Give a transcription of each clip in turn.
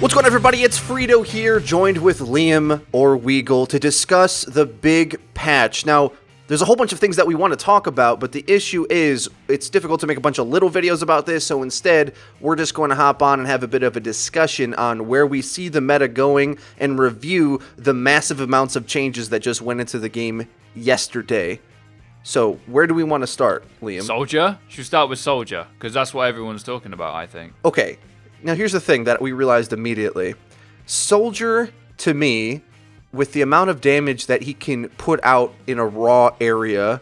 What's going on, everybody? It's FREEDO here, joined with Liam or Weagle to discuss the big patch. Now, there's a whole bunch of things that we want to talk about, but the issue is it's difficult to make a bunch of little videos about this, so instead, we're just going to hop on and have a bit of a discussion on where we see the meta going and review the massive amounts of changes that just went into the game yesterday. So, where do we want to start, Liam? Soldier? Should start with Soldier, because that's what everyone's talking about, I think. Okay. Now, here's the thing that we realized immediately. Soldier, to me, with the amount of damage that he can put out in a raw area,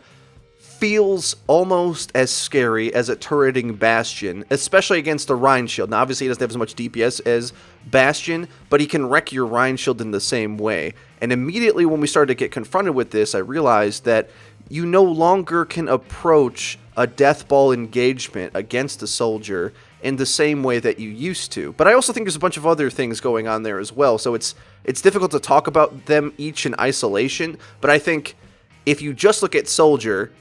feels almost as scary as a turreting Bastion, especially against a Rhine Shield. Now, obviously, he doesn't have as much DPS as Bastion, but he can wreck your Rhine Shield in the same way. And immediately when we started to get confronted with this, I realized that you no longer can approach a death ball engagement against a soldier in the same way that you used to. But I also think there's a bunch of other things going on there as well, so it's difficult to talk about them each in isolation, but I think if you just look at Soldier,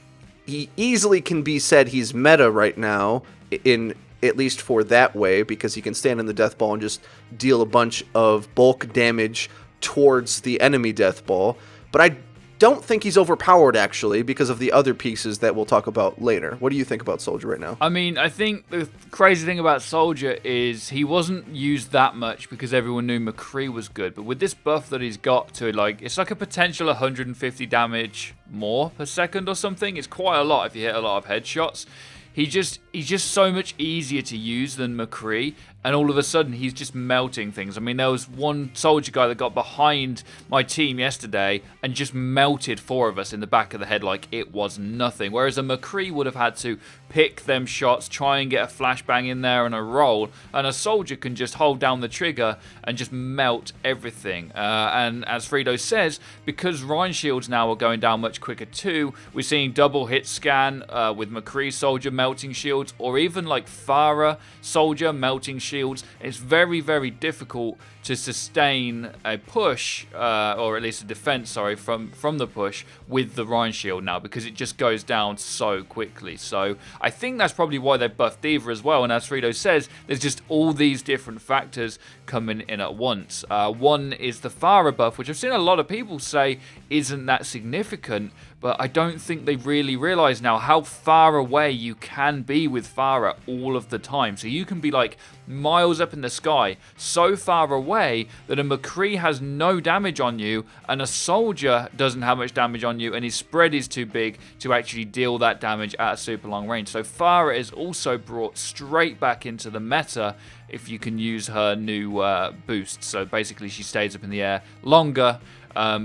he easily can be said he's meta right now, in at least for that way, because he can stand in the death ball and just deal a bunch of bulk damage towards the enemy death ball. But I don't think he's overpowered, actually, because of the other pieces that we'll talk about later. What do you think about Soldier right now? I mean, I think the crazy thing about Soldier is he wasn't used that much because everyone knew McCree was good. But with this buff that he's got to, like, it's like a potential 150 damage more per second or something. It's quite a lot if you hit a lot of headshots. He's just so much easier to use than McCree, and all of a sudden he's just melting things. I mean, there was one soldier guy that got behind my team yesterday and just melted 4 of us in the back of the head like it was nothing. Whereas a McCree would have had to pick them shots, try and get a flashbang in there and a roll, and a soldier can just hold down the trigger and just melt everything. And as FREEDO says, because Rhine Shields now are going down much quicker too, we're seeing double hit scan with McCree soldier melting shields, or even like Pharah soldier melting shields. It's very, very difficult to sustain a push, or at least a defense, sorry, from the push with the Rhine Shield now, because it just goes down so quickly. So I think that's probably why they buffed D.Va as well. And as FREEDO says, there's just all these different factors coming in at once. One is the Pharah buff, which I've seen a lot of people say isn't that significant, but I don't think they really realize now how far away you can be with Pharah all of the time. So you can be like miles up in the sky, so far away that a McCree has no damage on you and a soldier doesn't have much damage on you, and his spread is too big to actually deal that damage at a super long range. So Pharah is also brought straight back into the meta if you can use her new boost. So basically she stays up in the air longer,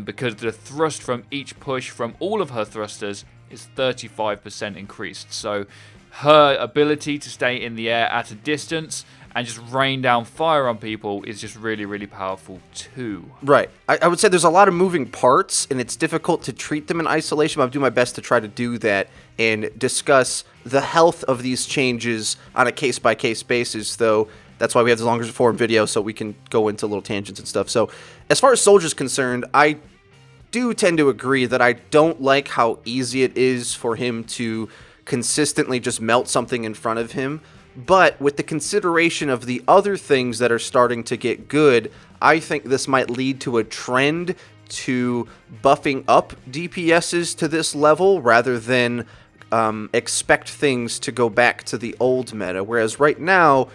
because the thrust from each push from all of her thrusters is 35% increased. So her ability to stay in the air at a distance and just rain down fire on people is just really, really powerful too. Right. I would say there's a lot of moving parts, and it's difficult to treat them in isolation, but I'll do my best to try to do that and discuss the health of these changes on a case-by-case basis, though. That's why we have the longer form video, so we can go into little tangents and stuff. So, as far as Soldier's concerned, I do tend to agree that I don't like how easy it is for him to consistently just melt something in front of him. But with the consideration of the other things that are starting to get good, I think this might lead to a trend to buffing up DPSs to this level rather than expect things to go back to the old meta. Whereas right now,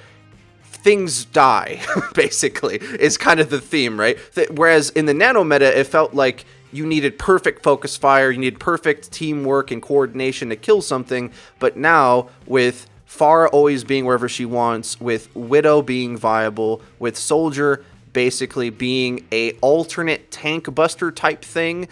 things die, basically, is kind of the theme, right? Whereas in the nano meta, it felt like you needed perfect focus fire, you needed perfect teamwork and coordination to kill something, but now, with Pharah always being wherever she wants, with Widow being viable, with Soldier basically being a alternate tank buster type thing,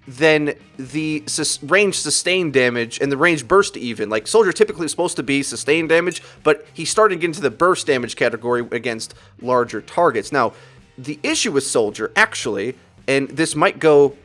then the range sustain damage and the range burst even. Like, Soldier typically is supposed to be sustained damage, but he's starting to get into the burst damage category against larger targets. Now, the issue with Soldier, actually, and this might go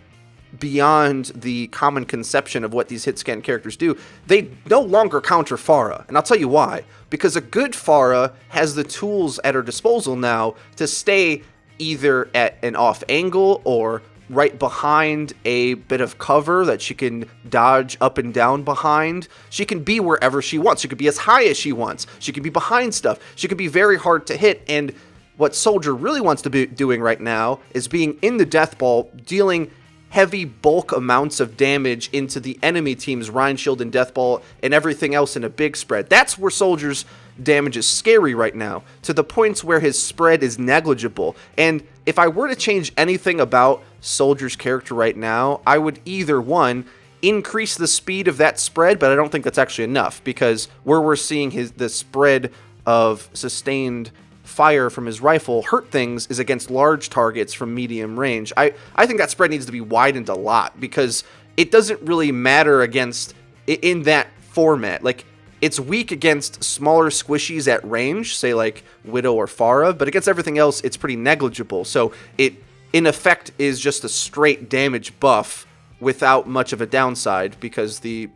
beyond the common conception of what these hit scan characters do, they no longer counter Pharah. And I'll tell you why. Because a good Pharah has the tools at her disposal now to stay either at an off angle or right behind a bit of cover that she can dodge up and down behind. She can be wherever she wants. She could be as high as she wants. She can be behind stuff. She can be very hard to hit. And what Soldier really wants to be doing right now is being in the Death Ball, dealing heavy bulk amounts of damage into the enemy team's Rhine Shield and Death Ball and everything else in a big spread. That's where Soldier's damage is scary right now, to the points where his spread is negligible. And if I were to change anything about Soldier's character right now, I would either, one, increase the speed of that spread, but I don't think that's actually enough, because where we're seeing the spread of sustained fire from his rifle hurt things is against large targets from medium range. I think that spread needs to be widened a lot, because it doesn't really matter against in that format. Like, it's weak against smaller squishies at range, say like Widow or Pharah, but against everything else, it's pretty negligible. So it, in effect, is just a straight damage buff without much of a downside, because the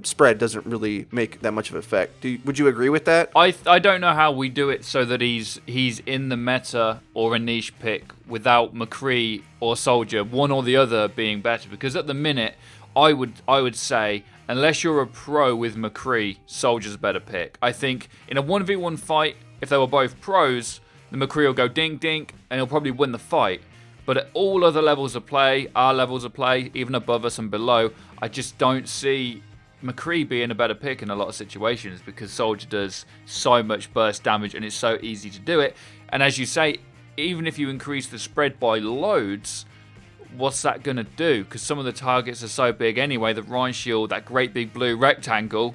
spread doesn't really make that much of an effect. Would you agree with that? I don't know how we do it so that he's in the meta or a niche pick without McCree or Soldier, one or the other being better. Because at the minute, I would say, unless you're a pro with McCree, Soldier's a better pick. I think in a 1v1 fight, if they were both pros, the McCree will go dink dink and he'll probably win the fight. But at all other levels of play, our levels of play, even above us and below, I just don't see McCree being a better pick in a lot of situations, because Soldier does so much burst damage and it's so easy to do it. And as you say, even if you increase the spread by loads, what's that going to do? Because some of the targets are so big anyway. The Rhine Shield, that great big blue rectangle,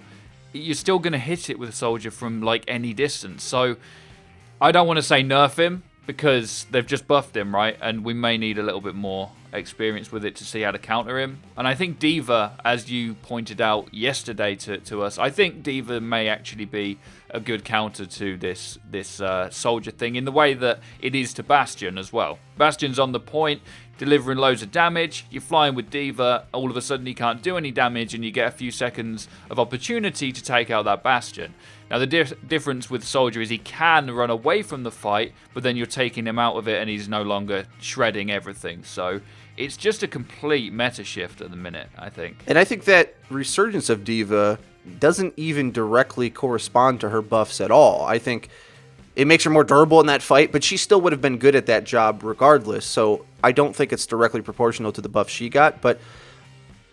you're still going to hit it with Soldier from like any distance. So I don't want to say nerf him, because they've just buffed him, right? And we may need a little bit more experience with it to see how to counter him. And I think D.Va, as you pointed out yesterday to us, I think D.Va may actually be a good counter to this Soldier thing, in the way that it is to Bastion as well. Bastion's on the point, delivering loads of damage. You're flying with D.Va, all of a sudden he can't do any damage, and you get a few seconds of opportunity to take out that Bastion. Now, the difference with Soldier is he can run away from the fight, but then you're taking him out of it and he's no longer shredding everything. So it's just a complete meta shift at the minute, I think. And I think that resurgence of D.Va doesn't even directly correspond to her buffs at all. I think it makes her more durable in that fight, but she still would have been good at that job regardless. So I don't think it's directly proportional to the buff she got. But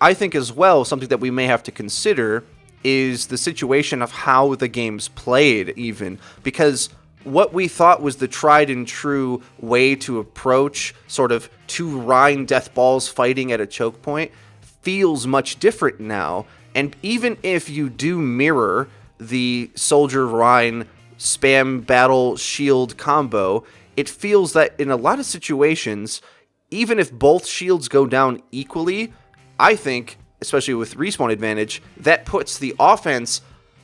I think as well, something that we may have to consider is the situation of how the game's played, even, because what we thought was the tried and true way to approach sort of two Rhine death balls fighting at a choke point feels much different now. And even if you do mirror the Soldier Rhine spam battle shield combo, it feels that in a lot of situations, even if both shields go down equally, I think, especially with respawn advantage, that puts the offense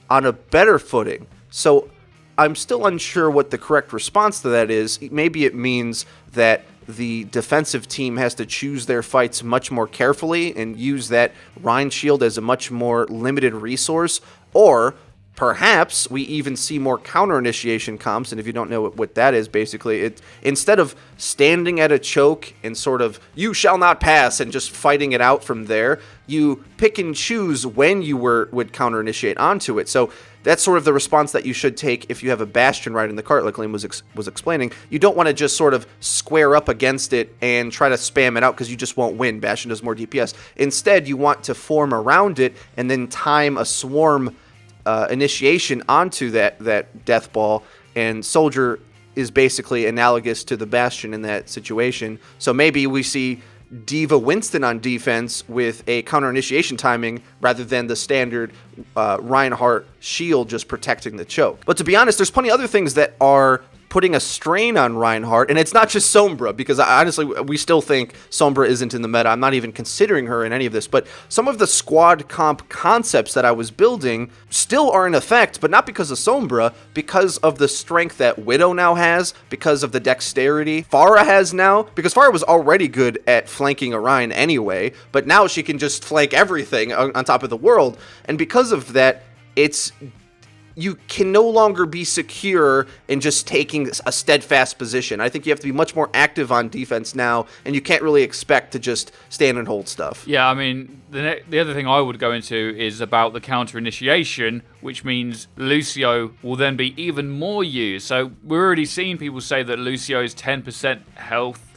on a better footing. So I'm still unsure what the correct response to that is. Maybe it means that the defensive team has to choose their fights much more carefully and use that Rhine shield as a much more limited resource, or perhaps we even see more counter initiation comps. And if you don't know what that is, basically, it, instead of standing at a choke and sort of you shall not pass and just fighting it out from there, you pick and choose when you would counter initiate onto it. So that's sort of the response that you should take if you have a Bastion right in the cart, like Liam was explaining. You don't want to just sort of square up against it and try to spam it out, because you just won't win. Bastion does more DPS. Instead, you want to form around it and then time a swarm initiation onto that death ball, and Soldier is basically analogous to the Bastion in that situation. So maybe we see D.Va Winston on defense with a counter initiation timing rather than the standard Reinhardt shield just protecting the choke. But to be honest, there's plenty of other things that are putting a strain on Reinhardt, and it's not just Sombra, because honestly, we still think Sombra isn't in the meta. I'm not even considering her in any of this, but some of the squad comp concepts that I was building still are in effect, but not because of Sombra, because of the strength that Widow now has, because of the dexterity Pharah has now, because Pharah was already good at flanking Orion anyway, but now she can just flank everything on top of the world, and because of that, it's you can no longer be secure in just taking a steadfast position. I think you have to be much more active on defense now, and you can't really expect to just stand and hold stuff. Yeah, I mean, the other thing I would go into is about the counter initiation, which means Lucio will then be even more used. So we're already seeing people say that Lucio's 10% health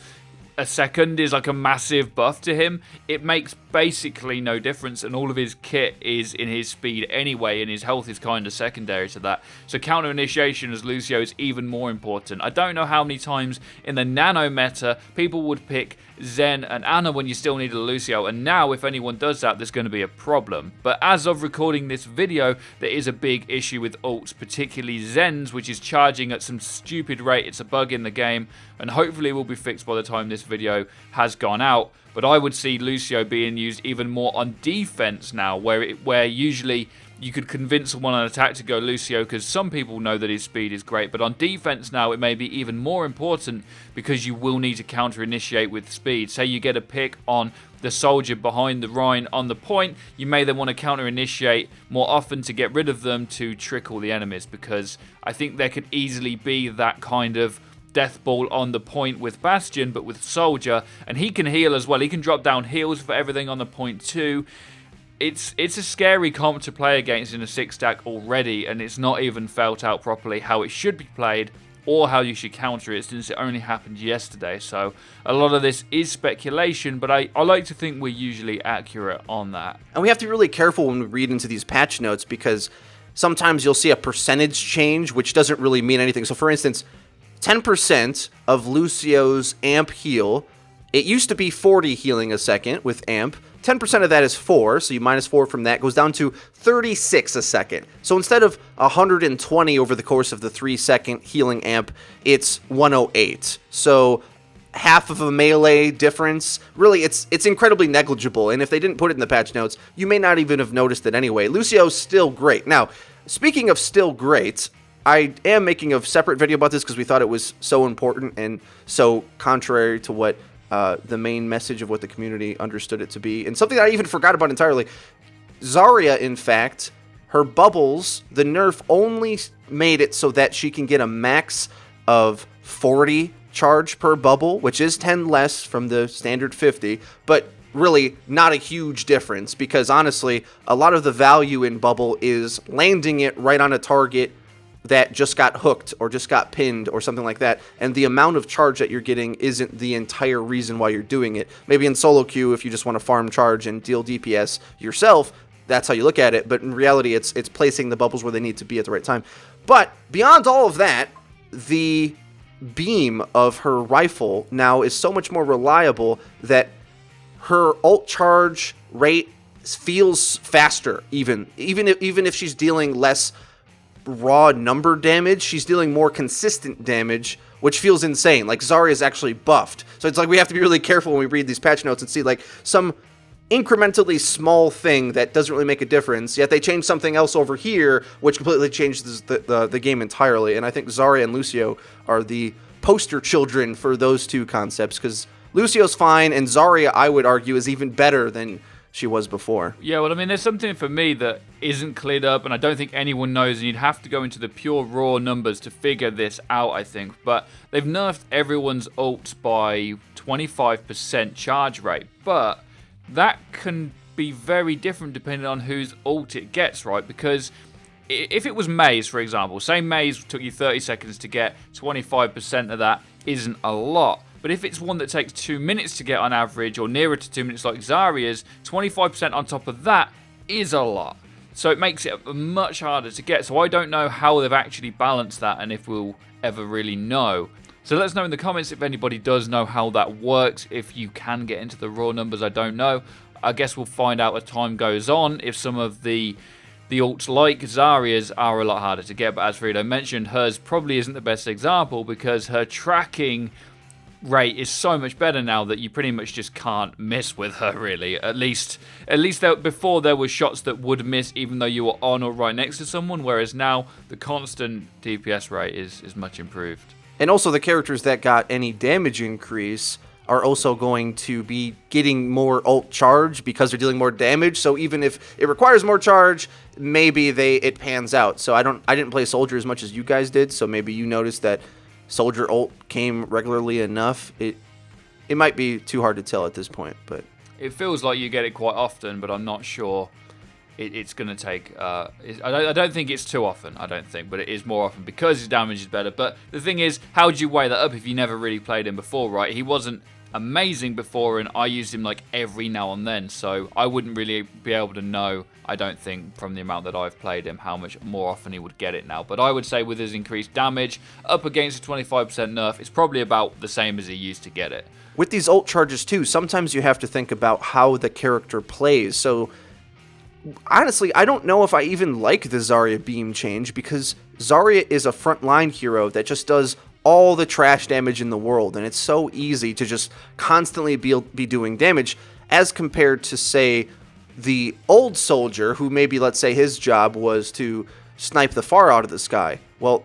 a second is like a massive buff to him. It makes basically no difference, and all of his kit is in his speed anyway, and his health is kind of secondary to that. So counter initiation as Lucio is even more important. I don't know how many times in the nano meta people would pick Zen and Ana when you still need a Lucio, and now if anyone does that, there's going to be a problem. But as of recording this video, there is a big issue with ults, particularly Zen's, which is charging at some stupid rate. It's a bug in the game, and hopefully it will be fixed by the time this video has gone out. But I would see Lucio being used even more on defense now, where usually you could convince someone on attack to go Lucio because some people know that his speed is great. But on defense now, it may be even more important because you will need to counter-initiate with speed. Say you get a pick on the soldier behind the Rhine on the point, you may then want to counter-initiate more often to get rid of them to trick all the enemies, because I think there could easily be that kind of death ball on the point with Bastion, but with Soldier, and he can heal as well. He can drop down heals for everything on the point too. It's a scary comp to play against in a 6-stack already, and it's not even felt out properly how it should be played or how you should counter it, since it only happened yesterday. So a lot of this is speculation, but I like to think we're usually accurate on that. And we have to be really careful when we read into these patch notes, because sometimes you'll see a percentage change, which doesn't really mean anything. So for instance, 10% of Lucio's amp heal, it used to be 40 healing a second with amp. 10% of that is 4, so you minus 4 from that, goes down to 36 a second. So instead of 120 over the course of the 3-second healing amp, it's 108. So half of a melee difference. Really, it's incredibly negligible, and if they didn't put it in the patch notes, you may not even have noticed it anyway. Lucio's still great. Now, speaking of still great, I am making a separate video about this because we thought it was so important and so contrary to what the main message of what the community understood it to be, and something that I even forgot about entirely. Zarya, in fact, her bubbles, the nerf only made it so that she can get a max of 40 charge per bubble, which is 10 less from the standard 50, but really not a huge difference, because honestly, a lot of the value in bubble is landing it right on a target that just got hooked or just got pinned or something like that, and the amount of charge that you're getting isn't the entire reason why you're doing it. Maybe in solo queue, if you just want to farm charge and deal DPS yourself, that's how you look at it, but in reality, it's placing the bubbles where they need to be at the right time. But beyond all of that, the beam of her rifle now is so much more reliable that her ult charge rate feels faster, even if she's dealing less raw number damage, she's dealing more consistent damage, which feels insane. Like, Zarya is actually buffed. So it's like we have to be really careful when we read these patch notes and see like some incrementally small thing that doesn't really make a difference, yet they change something else over here, which completely changes the game entirely. And I think Zarya and Lucio are the poster children for those two concepts, because Lucio's fine, and Zarya, I would argue, is even better than she was before. Yeah, well, I mean, there's something for me that isn't cleared up, and I don't think anyone knows, and you'd have to go into the pure raw numbers to figure this out, I think. But they've nerfed everyone's ults by 25% charge rate, but that can be very different depending on whose ult it gets, right? Because if it was Maze, for example, say Maze took you 30 seconds to get, 25% of that isn't a lot. But if it's one that takes 2 minutes to get on average, or nearer to 2 minutes like Zarya's, 25% on top of that is a lot. So it makes it much harder to get. So I don't know how they've actually balanced that, and if we'll ever really know. So let us know in the comments if anybody does know how that works, if you can get into the raw numbers. I don't know. I guess we'll find out as time goes on if some of the ults like Zarya's are a lot harder to get. But as FREEDO mentioned, hers probably isn't the best example, because her tracking rate is so much better now that you pretty much just can't miss with her, really. At least before there were shots that would miss even though you were on or right next to someone, whereas now the constant DPS rate is much improved. And also the characters that got any damage increase are also going to be getting more ult charge because they're dealing more damage. So even if it requires more charge, maybe it pans out. So I didn't play Soldier as much as you guys did, so maybe you noticed that Soldier ult came regularly enough. It might be too hard to tell at this point, but it feels like you get it quite often, but I'm not sure it's going to take... I don't think it's too often, I don't think, but it is more often because his damage is better. But the thing is, how do you weigh that up if you never really played him before, right? He wasn't amazing before, and I used him like every now and then, so I wouldn't really be able to know, I don't think, from the amount that I've played him, how much more often he would get it now. But I would say with his increased damage, up against a 25% nerf, it's probably about the same as he used to get it. With these ult charges too, sometimes you have to think about how the character plays. So honestly, I don't know if I even like the Zarya beam change, because Zarya is a frontline hero that just does all the trash damage in the world, and it's so easy to just constantly be doing damage, as compared to, say, the old Soldier, who maybe, let's say, his job was to snipe the Pharah out of the sky. Well,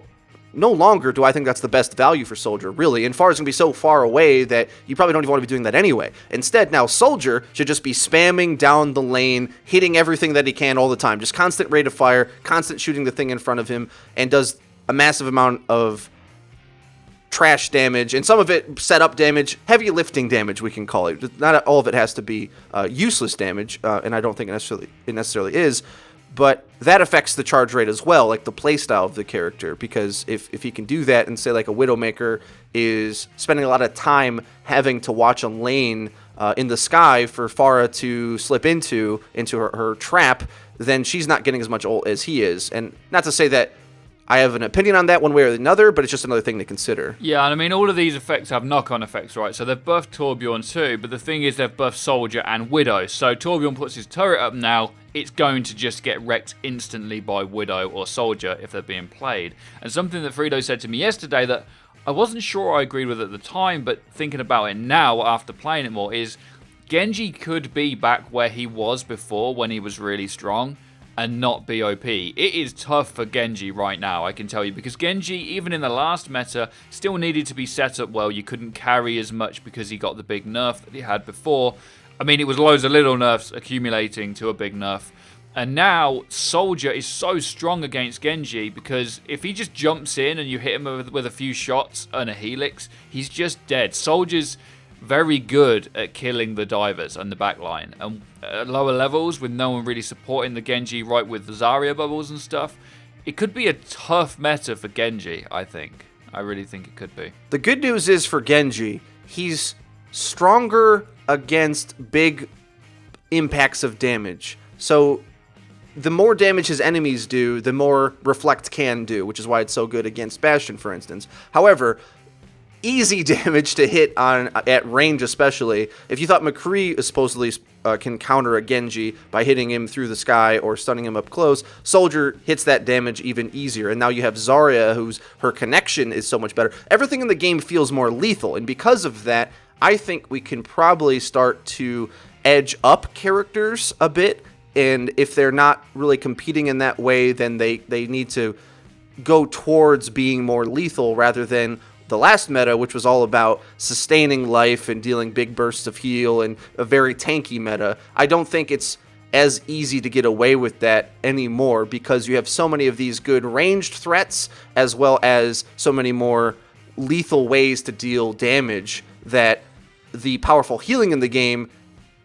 no longer do I think that's the best value for Soldier, really. And Pharah's going to be so far away that you probably don't even want to be doing that anyway. Instead, now Soldier should just be spamming down the lane, hitting everything that he can all the time. Just constant rate of fire, constant shooting the thing in front of him, and does a massive amount of trash damage, and some of it setup damage, heavy lifting damage, we can call it. Not all of it has to be useless damage, and I don't think it necessarily is. But that affects the charge rate as well, like the playstyle of the character, because if he can do that, and say like a Widowmaker is spending a lot of time having to watch a lane in the sky for Pharah to slip into her trap, then she's not getting as much ult as he is. And not to say that I have an opinion on that one way or another, but it's just another thing to consider. Yeah, and I mean, all of these effects have knock-on effects, right? So they've buffed Torbjorn too, but the thing is they've buffed Soldier and Widow. So Torbjorn puts his turret up now, it's going to just get wrecked instantly by Widow or Soldier if they're being played. And something that FREEDO said to me yesterday that I wasn't sure I agreed with at the time, but thinking about it now after playing it more, is Genji could be back where he was before when he was really strong, and not be OP. It is tough for Genji right now, I can tell you, because Genji, even in the last meta, still needed to be set up well. You couldn't carry as much because he got the big nerf that he had before. I mean, it was loads of little nerfs accumulating to a big nerf. And now, Soldier is so strong against Genji, because if he just jumps in and you hit him with a few shots and a helix, he's just dead. Soldier's very good at killing the divers and the backline. And at lower levels, with no one really supporting the Genji, right, with the Zarya bubbles and stuff, it could be a tough meta for Genji, I think. I really think it could be. The good news is for Genji, he's stronger against big impacts of damage. So the more damage his enemies do, the more Reflect can do, which is why it's so good against Bastion, for instance. However, easy damage to hit on at range, especially if you thought McCree supposedly can counter a Genji by hitting him through the sky or stunning him up close. Soldier hits that damage even easier, and now you have Zarya, her connection is so much better. Everything in the game feels more lethal, and because of that, I think we can probably start to edge up characters a bit. And if they're not really competing in that way, then they need to go towards being more lethal rather than the last meta, which was all about sustaining life and dealing big bursts of heal and a very tanky meta. I don't think it's as easy to get away with that anymore, because you have so many of these good ranged threats as well as so many more lethal ways to deal damage that the powerful healing in the game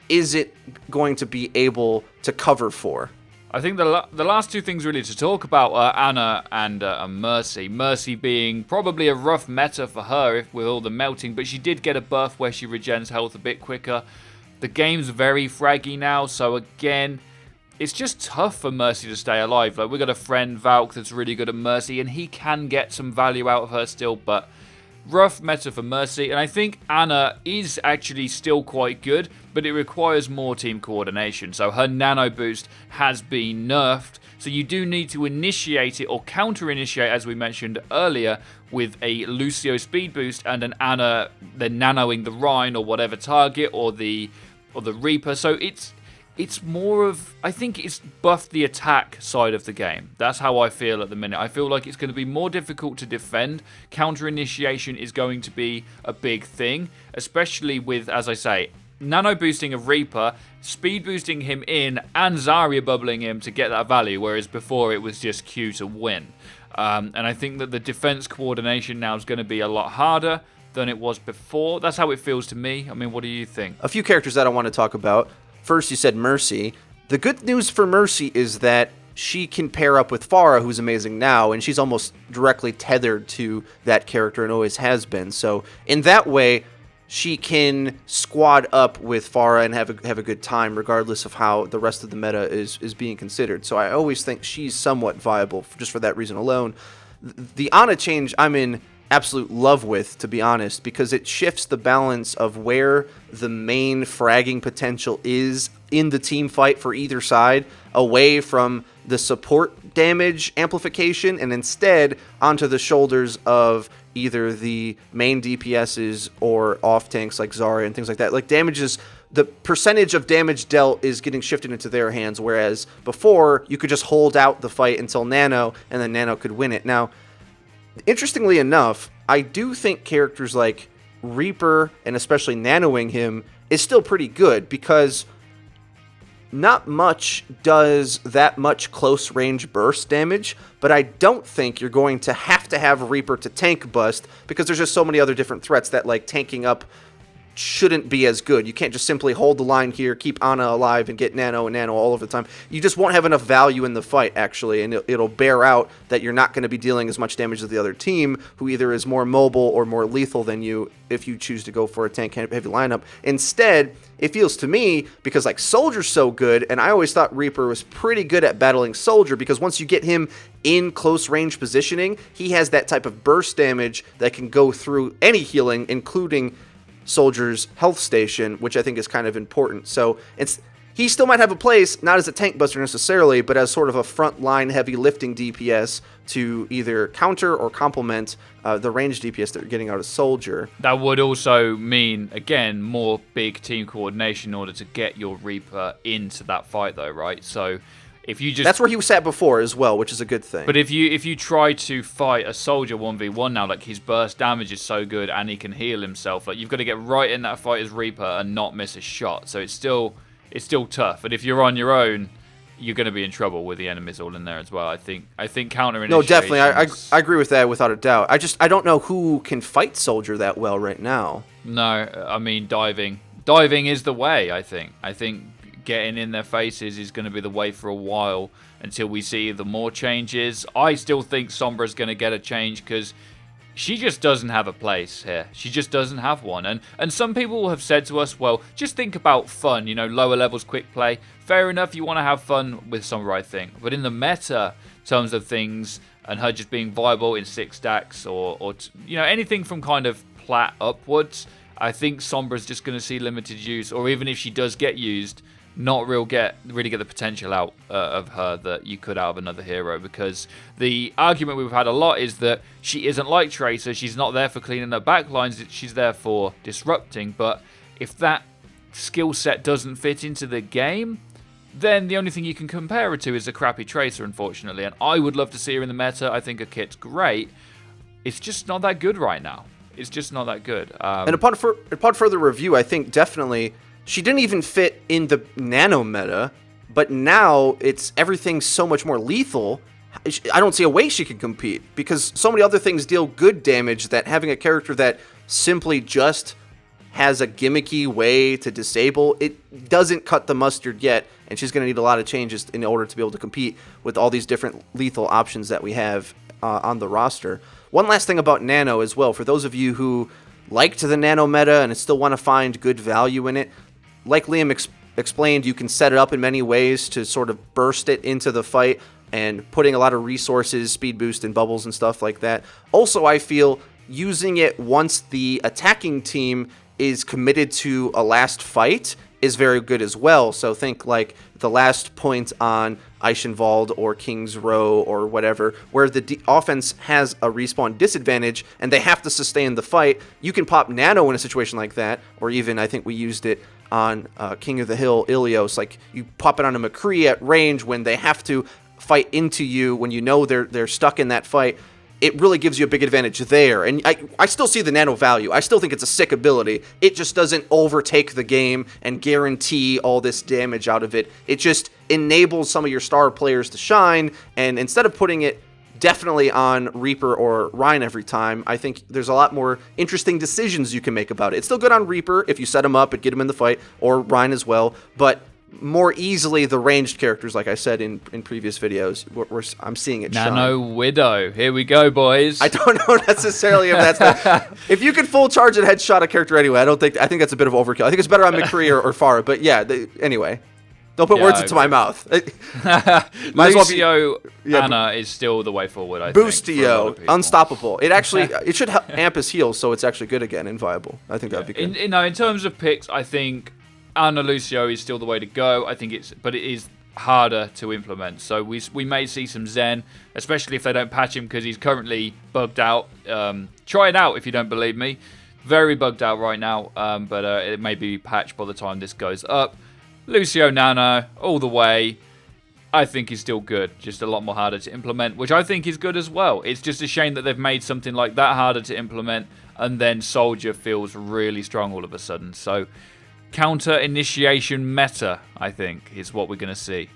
isn't going to be able to cover for. I think the last two things really to talk about are Ana and Mercy. Mercy being probably a rough meta for her with all the melting, but she did get a buff where she regens health a bit quicker. The game's very fraggy now, so again, it's just tough for Mercy to stay alive. Like, we got a friend, Valk, that's really good at Mercy, and he can get some value out of her still, but rough meta for Mercy. And I think Ana is actually still quite good, but it requires more team coordination. So her nano boost has been nerfed, so you do need to initiate it or counter-initiate, as we mentioned earlier, with a Lucio speed boost and an Ana then nanoing the Rhine or whatever target, or the Reaper. So it's more of, I think it's buffed the attack side of the game. That's how I feel at the minute. I feel like it's going to be more difficult to defend. Counter initiation is going to be a big thing, especially with, as I say, nano boosting of Reaper, speed boosting him in, and Zarya bubbling him to get that value, whereas before it was just Q to win. And I think that the defense coordination now is going to be a lot harder than it was before. That's how it feels to me. I mean, what do you think? A few characters that I want to talk about. First, you said Mercy. The good news for Mercy is that she can pair up with Pharah, who's amazing now, and she's almost directly tethered to that character and always has been. So in that way, she can squad up with Pharah and have a good time, regardless of how the rest of the meta is being considered. So I always think she's somewhat viable just for that reason alone. The Ana change I'm in absolute love with, to be honest, because it shifts the balance of where the main fragging potential is in the team fight for either side, away from the support damage amplification and instead onto the shoulders of either the main DPSs or off tanks like Zarya and things like that. Like damages, the percentage of damage dealt is getting shifted into their hands, whereas before you could just hold out the fight until Nano and then Nano could win it. Now, interestingly enough, I do think characters like Reaper and especially nanoing him is still pretty good, because not much does that much close range burst damage, but I don't think you're going to have Reaper to tank bust, because there's just so many other different threats that like tanking up shouldn't be as good. You can't just simply hold the line here, keep Ana alive, and get Nano and Nano all of the time. You just won't have enough value in the fight, actually, and it'll bear out that you're not going to be dealing as much damage as the other team, who either is more mobile or more lethal than you if you choose to go for a tank-heavy lineup. Instead, it feels to me, because like Soldier's so good, and I always thought Reaper was pretty good at battling Soldier, because once you get him in close range positioning, he has that type of burst damage that can go through any healing, including Soldier's health station, which I think is kind of important. So he still might have a place, not as a tank buster necessarily, but as sort of a frontline heavy lifting DPS to either counter or complement the range DPS that you're getting out of Soldier. That would also mean, again, more big team coordination in order to get your Reaper into that fight, though, right? So if you just, that's where he was at before as well, which is a good thing. But if you try to fight a Soldier 1v1 now, like his burst damage is so good and he can heal himself, like you've got to get right in that fight as Reaper and not miss a shot. So it's still tough. And if you're on your own, you're going to be in trouble with the enemies all in there as well. I think counter initiation. No, definitely. I agree with that without a doubt. I don't know who can fight Soldier that well right now. No, I mean diving is the way. I think getting in their faces is going to be the way for a while until we see the more changes. I still think Sombra's going to get a change, because she just doesn't have a place here. She just doesn't have one. And some people have said to us, well, just think about fun, lower levels, quick play. Fair enough, you want to have fun with Sombra, I think. But in the meta terms of things, and her just being viable in 6 stacks or anything from kind of plat upwards, I think Sombra's just going to see limited use, or even if she does get used, not really get the potential out of her that you could out of another hero, because the argument we've had a lot is that she isn't like Tracer. She's not there for cleaning up backlines. She's there for disrupting. But if that skill set doesn't fit into the game, then the only thing you can compare her to is a crappy Tracer, unfortunately. And I would love to see her in the meta. I think her kit's great. It's just not that good right now. It's just not that good. And upon further review, I think definitely she didn't even fit in the nano meta, but now everything's so much more lethal. I don't see a way she can compete, because so many other things deal good damage that having a character that simply just has a gimmicky way to disable, it doesn't cut the mustard yet, and she's going to need a lot of changes in order to be able to compete with all these different lethal options that we have on the roster. One last thing about Nano as well, for those of you who liked the Nano meta and still want to find good value in it, like Liam explained, you can set it up in many ways to sort of burst it into the fight, and putting a lot of resources, speed boost and bubbles and stuff like that. Also, I feel using it once the attacking team is committed to a last fight is very good as well. So think like the last point on Eichenwald or King's Row or whatever, where the offense has a respawn disadvantage and they have to sustain the fight. You can pop Nano in a situation like that, or even I think we used it on King of the Hill, Ilios. Like you pop it on a McCree at range when they have to fight into you, when you know they're stuck in that fight. It really gives you a big advantage there. And I still see the Nano value. I still think it's a sick ability. It just doesn't overtake the game and guarantee all this damage out of it. It just enables some of your star players to shine, and instead of putting it definitely on Reaper or Rhine every time, I think there's a lot more interesting decisions you can make about it. It's still good on Reaper if you set him up and get him in the fight, or Rhine as well, but more easily the ranged characters, like I said in previous videos, I'm seeing it shine. Nano Widow. Here we go, boys. I don't know necessarily if that's if you could full charge and headshot a character anyway, I think that's a bit of overkill. I think it's better on McCree or Pharah, but yeah, anyway. Don't put words into my mouth. Lucio Anna is still the way forward, I think. Boostio, unstoppable. It actually it should amp his heals, so it's actually good again and viable. I think that'd be good. In terms of picks, I think Anna Lucio is still the way to go. I think but it is harder to implement. So we may see some Zen, especially if they don't patch him, because he's currently bugged out. Try it out if you don't believe me. Very bugged out right now, but it may be patched by the time this goes up. Lucio Nano, all the way, I think is still good. Just a lot more harder to implement, which I think is good as well. It's just a shame that they've made something like that harder to implement, and then Soldier feels really strong all of a sudden. So counter initiation meta, I think, is what we're going to see.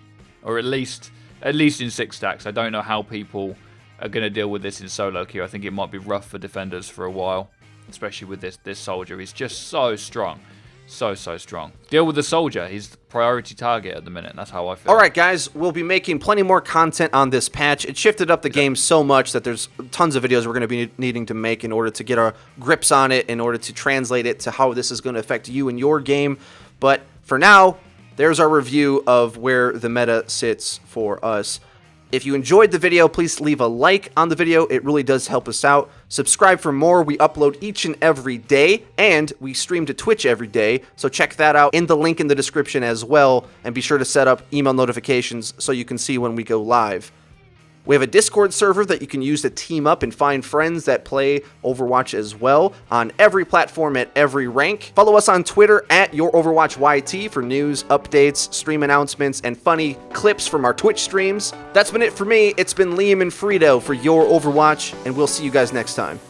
Or at least in 6 stacks. I don't know how people are going to deal with this in solo queue. I think it might be rough for defenders for a while, especially with this Soldier. He's just so strong. So strong. Deal with the Soldier. He's the priority target at the minute. That's how I feel. All right, guys. We'll be making plenty more content on this patch. It shifted up the game so much that there's tons of videos we're going to be needing to make in order to get our grips on it, in order to translate it to how this is going to affect you and your game. But for now, there's our review of where the meta sits for us. If you enjoyed the video, please leave a like on the video. It really does help us out. Subscribe for more. We upload each and every day, and we stream to Twitch every day, so check that out in the link in the description as well, and be sure to set up email notifications so you can see when we go live. We have a Discord server that you can use to team up and find friends that play Overwatch as well on every platform at every rank. Follow us on Twitter at YourOverwatchYT for news, updates, stream announcements, and funny clips from our Twitch streams. That's been it for me. It's been Liam and FREEDO for Your Overwatch, and we'll see you guys next time.